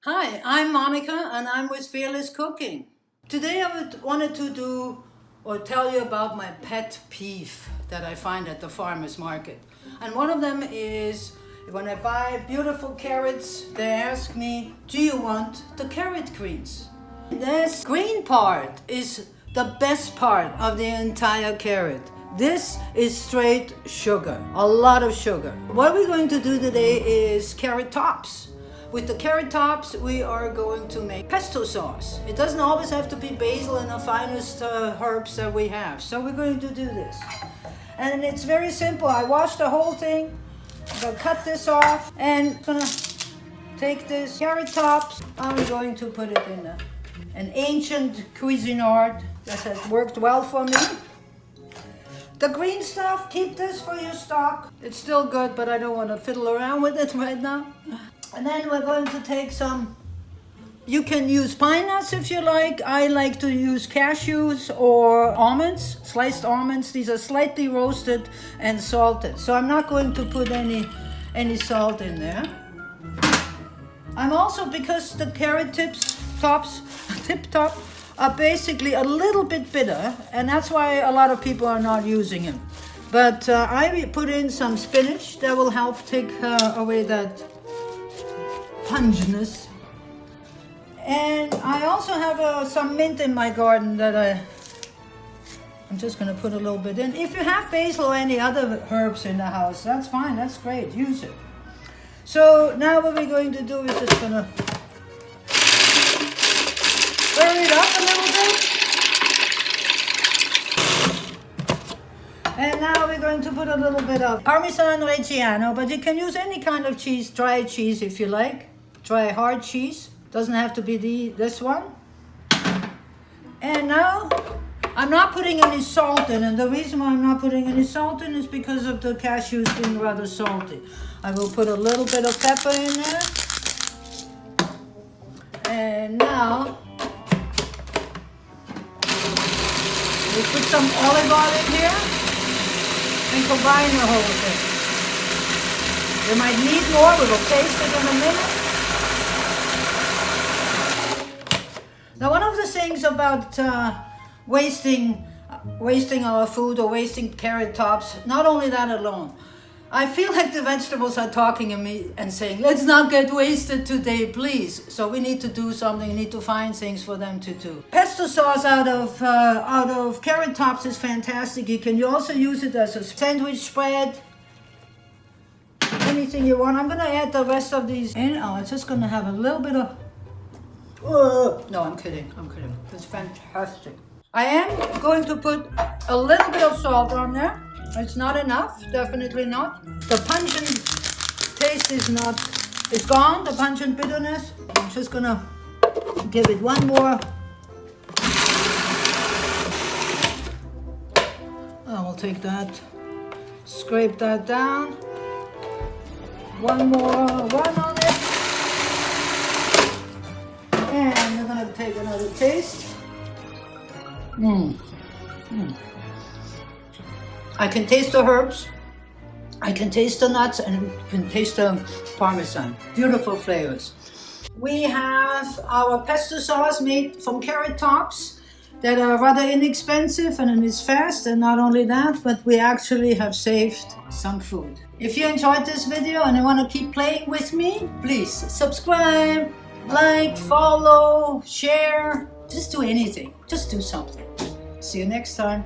Hi, I'm Monica and I'm with Fearless Cooking. Today wanted to do or tell you about my pet peeve that I find at the farmer's market. And one of them is when I buy beautiful carrots, they ask me, do you want the carrot greens? This green part is the best part of the entire carrot. This is straight sugar, a lot of sugar. What we're going to do today is carrot tops. With the carrot tops, we are going to make pesto sauce. It doesn't always have to be basil and the finest herbs that we have. So we're going to do this. And it's very simple. I washed the whole thing. I'm going to cut this off and I'm going to take this carrot tops. I'm going to put it in an ancient Cuisinart that has worked well for me. The green stuff, keep this for your stock. It's still good, but I don't want to fiddle around with it right now. And then we're going to take some, you can use pine nuts if you like. I like to use cashews or almonds, sliced almonds. These are slightly roasted and salted. So I'm not going to put any salt in there. I'm also, because the carrot tops are basically a little bit bitter, and that's why a lot of people are not using them. But I put in some spinach that will help take away that punginess. And I also have some mint in my garden that I'm just going to put a little bit in. If you have basil or any other herbs in the house, that's fine, that's great, use it. So now what we're going to do is just going to stir it up a little bit. And now we're going to put a little bit of Parmesan Reggiano, but you can use any kind of cheese, dry cheese if you like. Try hard cheese, doesn't have to be this one. And now I'm not putting any salt in, and the reason why I'm not putting any salt in is because of the cashews being rather salty. I will put a little bit of pepper in there. And now we put some olive oil in here and combine the whole thing. You might need more, we will taste it in a minute. Now, one of the things about wasting our food or wasting carrot tops, not only that alone, I feel like the vegetables are talking to me and saying, let's not get wasted today, please. So we need to do something, we need to find things for them to do. Pesto sauce out of carrot tops is fantastic. You can also use it as a sandwich spread, anything you want. I'm going to add the rest of these in. Oh, it's just going to have a little bit of... no, I'm kidding. It's fantastic. I am going to put a little bit of salt on there. It's not enough, definitely not. The pungent taste is gone, the pungent bitterness. I'm just gonna give it one more. I will take that, scrape that down. One more one on it. And we're gonna take another taste. I can taste the herbs, I can taste the nuts, and I can taste the Parmesan. Beautiful flavors. We have our pesto sauce made from carrot tops that are rather inexpensive and it's fast, and not only that, but we actually have saved some food. If you enjoyed this video and you want to keep playing with me, please subscribe, like, follow, share, just do anything, just do something. See you next time.